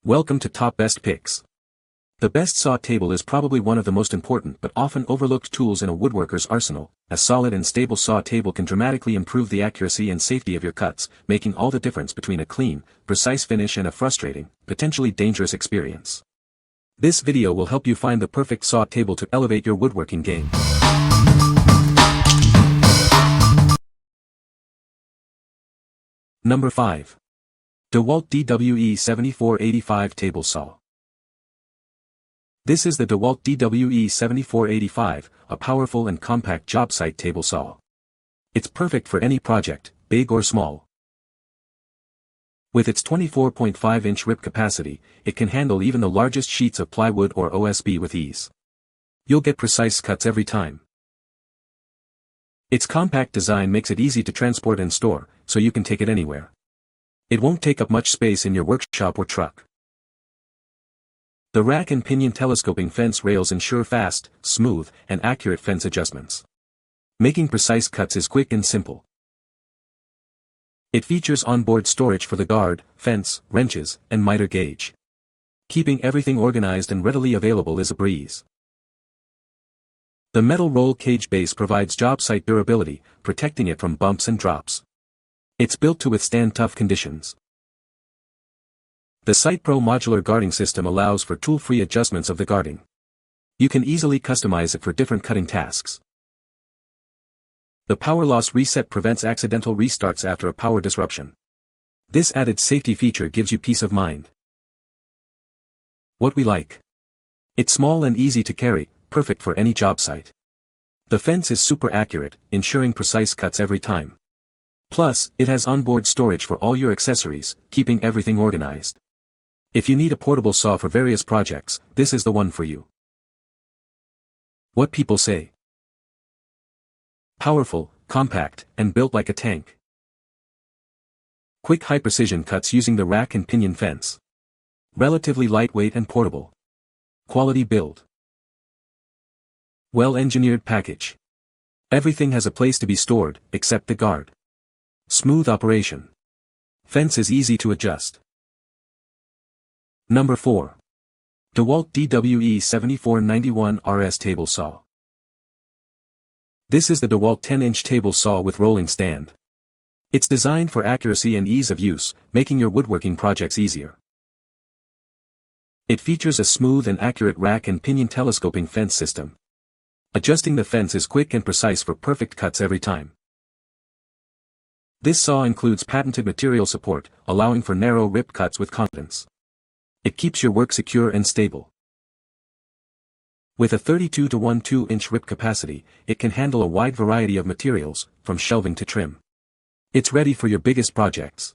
Welcome to Top Best Picks. The best saw table is probably one of the most important but often overlooked tools in a woodworker's arsenal. A solid and stable saw table can dramatically improve the accuracy and safety of your cuts, making all the difference between a clean, precise finish and a frustrating, potentially dangerous experience. This video will help you find the perfect saw table to elevate your woodworking game. Number 5. DEWALT DWE7485 Table Saw. This is the DEWALT DWE7485, a powerful and compact job site table saw. It's perfect for any project, big or small. With its 24.5-inch rip capacity, it can handle even the largest sheets of plywood or OSB with ease. You'll get precise cuts every time. Its compact design makes it easy to transport and store, so you can take it anywhere. It won't take up much space in your workshop or truck. The rack and pinion telescoping fence rails ensure fast, smooth, and accurate fence adjustments. Making precise cuts is quick and simple. It features onboard storage for the guard, fence, wrenches, and miter gauge. Keeping everything organized and readily available is a breeze. The metal roll cage base provides job site durability, protecting it from bumps and drops. It's built to withstand tough conditions. The SitePro modular guarding system allows for tool-free adjustments of the guarding. You can easily customize it for different cutting tasks. The power loss reset prevents accidental restarts after a power disruption. This added safety feature gives you peace of mind. What we like. It's small and easy to carry, perfect for any job site. The fence is super accurate, ensuring precise cuts every time. Plus, it has onboard storage for all your accessories, keeping everything organized. If you need a portable saw for various projects, this is the one for you. What people say. Powerful, compact, and built like a tank. Quick high-precision cuts using the rack and pinion fence. Relatively lightweight and portable. Quality build. Well-engineered package. Everything has a place to be stored, except the guard. Smooth operation. Fence is easy to adjust. Number 4. DEWALT DWE7491 RS Table Saw. This is the DEWALT 10-inch table saw with rolling stand. It's designed for accuracy and ease of use, making your woodworking projects easier. It features a smooth and accurate rack and pinion telescoping fence system. Adjusting the fence is quick and precise for perfect cuts every time. This saw includes patented material support, allowing for narrow rip cuts with confidence. It keeps your work secure and stable. With a 32 to 12-inch rip capacity, it can handle a wide variety of materials, from shelving to trim. It's ready for your biggest projects.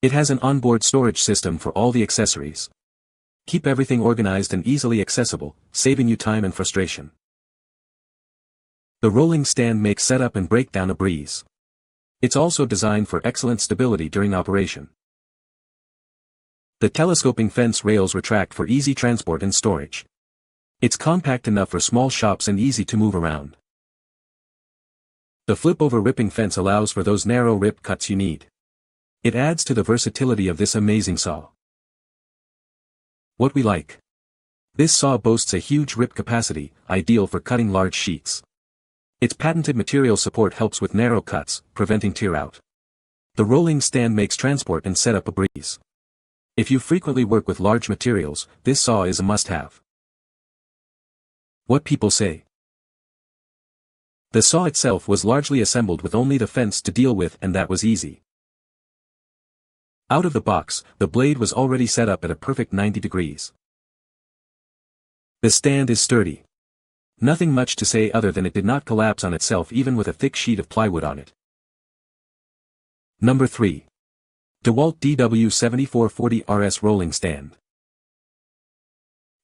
It has an onboard storage system for all the accessories. Keep everything organized and easily accessible, saving you time and frustration. The rolling stand makes setup and breakdown a breeze. It's also designed for excellent stability during operation. The telescoping fence rails retract for easy transport and storage. It's compact enough for small shops and easy to move around. The flip-over ripping fence allows for those narrow rip cuts you need. It adds to the versatility of this amazing saw. What we like. This saw boasts a huge rip capacity, ideal for cutting large sheets. Its patented material support helps with narrow cuts, preventing tear out. The rolling stand makes transport and setup a breeze. If you frequently work with large materials, this saw is a must-have. What people say. The saw itself was largely assembled with only the fence to deal with, and that was easy. Out of the box, the blade was already set up at a perfect 90 degrees. The stand is sturdy. Nothing much to say other than it did not collapse on itself even with a thick sheet of plywood on it. Number 3. DEWALT DW7440 RS Rolling Stand.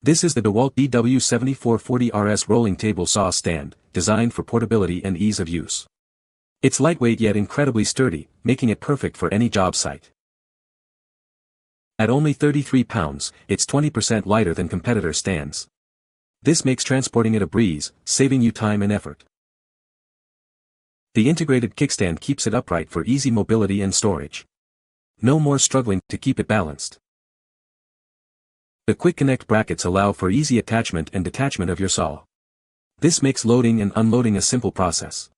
This is the DEWALT DW7440 RS Rolling Table Saw Stand, designed for portability and ease of use. It's lightweight yet incredibly sturdy, making it perfect for any job site. At only 33 pounds, it's 20% lighter than competitor stands. This makes transporting it a breeze, saving you time and effort. The integrated kickstand keeps it upright for easy mobility and storage. No more struggling to keep it balanced. The quick connect brackets allow for easy attachment and detachment of your saw. This makes loading and unloading a simple process.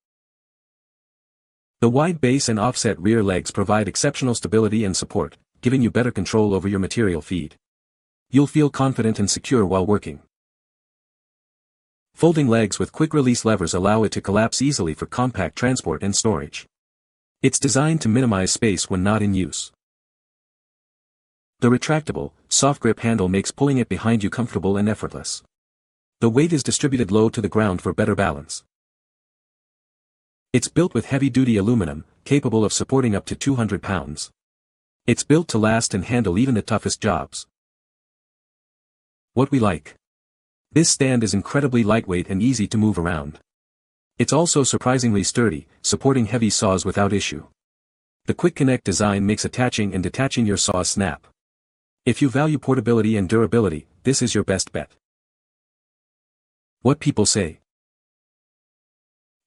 The wide base and offset rear legs provide exceptional stability and support, giving you better control over your material feed. You'll feel confident and secure while working. Folding legs with quick-release levers allow it to collapse easily for compact transport and storage. It's designed to minimize space when not in use. The retractable, soft-grip handle makes pulling it behind you comfortable and effortless. The weight is distributed low to the ground for better balance. It's built with heavy-duty aluminum, capable of supporting up to 200 pounds. It's built to last and handle even the toughest jobs. What we like. This stand is incredibly lightweight and easy to move around. It's also surprisingly sturdy, supporting heavy saws without issue. The quick connect design makes attaching and detaching your saw snap. If you value portability and durability, this is your best bet. What people say.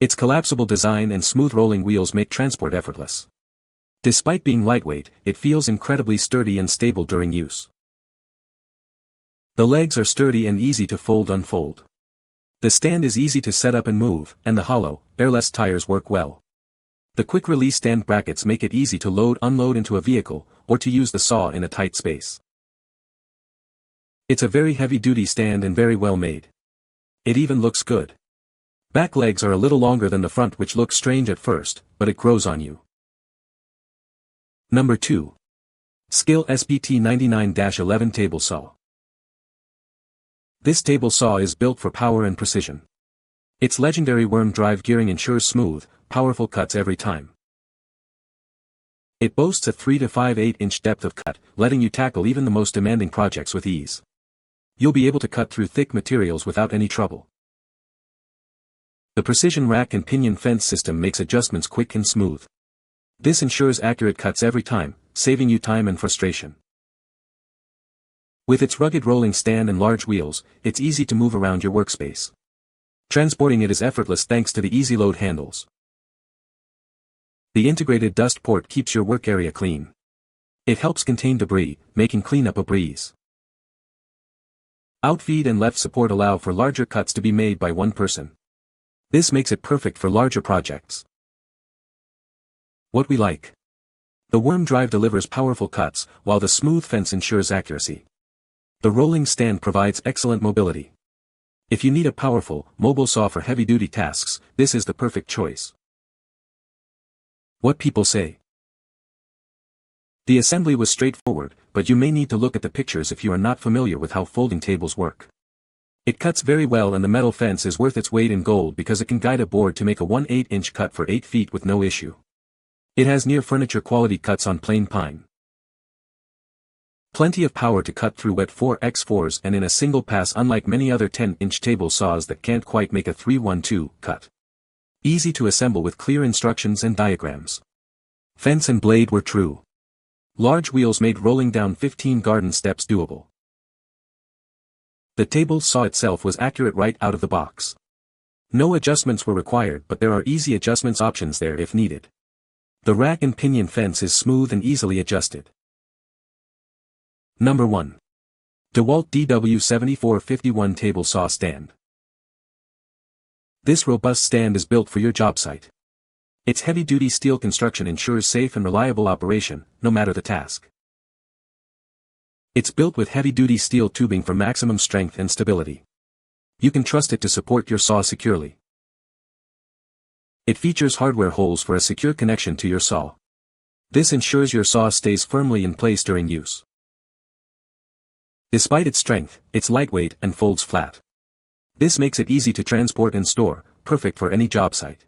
Its collapsible design and smooth rolling wheels make transport effortless. Despite being lightweight, it feels incredibly sturdy and stable during use. The legs are sturdy and easy to fold-unfold. The stand is easy to set up and move, and the hollow, airless tires work well. The quick-release stand brackets make it easy to load-unload into a vehicle, or to use the saw in a tight space. It's a very heavy-duty stand and very well made. It even looks good. Back legs are a little longer than the front, which looks strange at first, but it grows on you. Number 2. SKIL SPT 99-11 Table Saw. This table saw is built for power and precision. Its legendary worm drive gearing ensures smooth, powerful cuts every time. It boasts a 3 to 5/8-inch depth of cut, letting you tackle even the most demanding projects with ease. You'll be able to cut through thick materials without any trouble. The precision rack and pinion fence system makes adjustments quick and smooth. This ensures accurate cuts every time, saving you time and frustration. With its rugged rolling stand and large wheels, it's easy to move around your workspace. Transporting it is effortless thanks to the easy load handles. The integrated dust port keeps your work area clean. It helps contain debris, making cleanup a breeze. Outfeed and left support allow for larger cuts to be made by one person. This makes it perfect for larger projects. What we like. The worm drive delivers powerful cuts, while the smooth fence ensures accuracy. The rolling stand provides excellent mobility. If you need a powerful, mobile saw for heavy-duty tasks, this is the perfect choice. What people say. The assembly was straightforward, but you may need to look at the pictures if you are not familiar with how folding tables work. It cuts very well, and the metal fence is worth its weight in gold because it can guide a board to make a 1/8-inch cut for 8 feet with no issue. It has near furniture quality cuts on plain pine. Plenty of power to cut through wet 4x4s and in a single pass, unlike many other 10-inch table saws that can't quite make a 3/12 cut. Easy to assemble with clear instructions and diagrams. Fence and blade were true. Large wheels made rolling down 15 garden steps doable. The table saw itself was accurate right out of the box. No adjustments were required, but there are easy adjustments options there if needed. The rack and pinion fence is smooth and easily adjusted. Number 1. DEWALT DW7451 Table Saw Stand. This robust stand is built for your job site. Its heavy-duty steel construction ensures safe and reliable operation, no matter the task. It's built with heavy-duty steel tubing for maximum strength and stability. You can trust it to support your saw securely. It features hardware holes for a secure connection to your saw. This ensures your saw stays firmly in place during use. Despite its strength, it's lightweight and folds flat. This makes it easy to transport and store, perfect for any job site.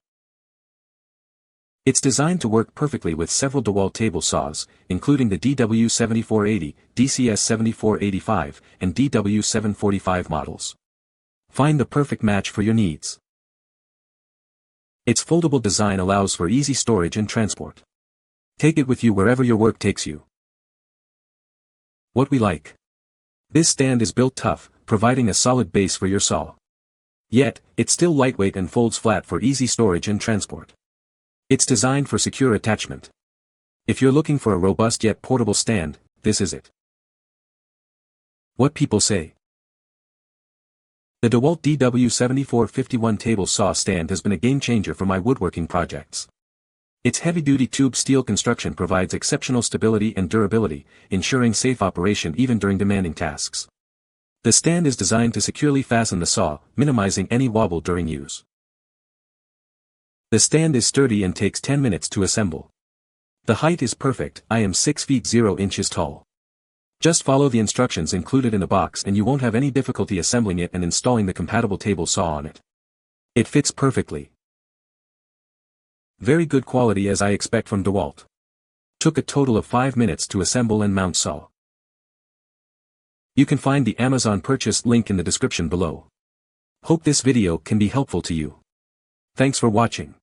It's designed to work perfectly with several DEWALT table saws, including the DW7480, DCS7485, and DW745 models. Find the perfect match for your needs. Its foldable design allows for easy storage and transport. Take it with you wherever your work takes you. What we like. This stand is built tough, providing a solid base for your saw. Yet, it's still lightweight and folds flat for easy storage and transport. It's designed for secure attachment. If you're looking for a robust yet portable stand, this is it. What people say. The DEWALT DW7451 table saw stand has been a game-changer for my woodworking projects. Its heavy-duty tube steel construction provides exceptional stability and durability, ensuring safe operation even during demanding tasks. The stand is designed to securely fasten the saw, minimizing any wobble during use. The stand is sturdy and takes 10 minutes to assemble. The height is perfect. I am 6 feet 0 inches tall. Just follow the instructions included in the box and you won't have any difficulty assembling it and installing the compatible table saw on it. It fits perfectly. Very good quality as I expect from DEWALT. Took a total of 5 minutes to assemble and mount saw. You can find the Amazon purchase link in the description below. Hope this video can be helpful to you. Thanks for watching.